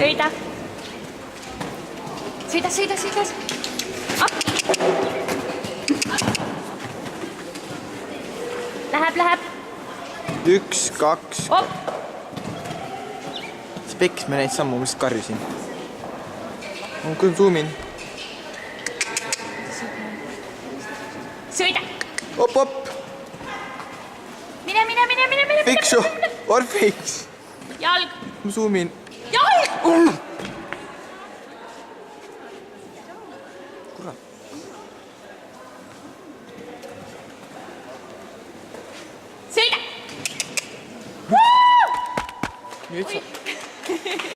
sõida. Sõida. Läheb. 1, 2. Op. Siis pekkis me neid sammu, ma lihtsalt karjusin. Ma küll zoomin. Sõida. Op. Mine. Fiksu. Or fiks. Jalg. Ma zoomin. Jalg! Kurat. Sõida. Nüüd sa...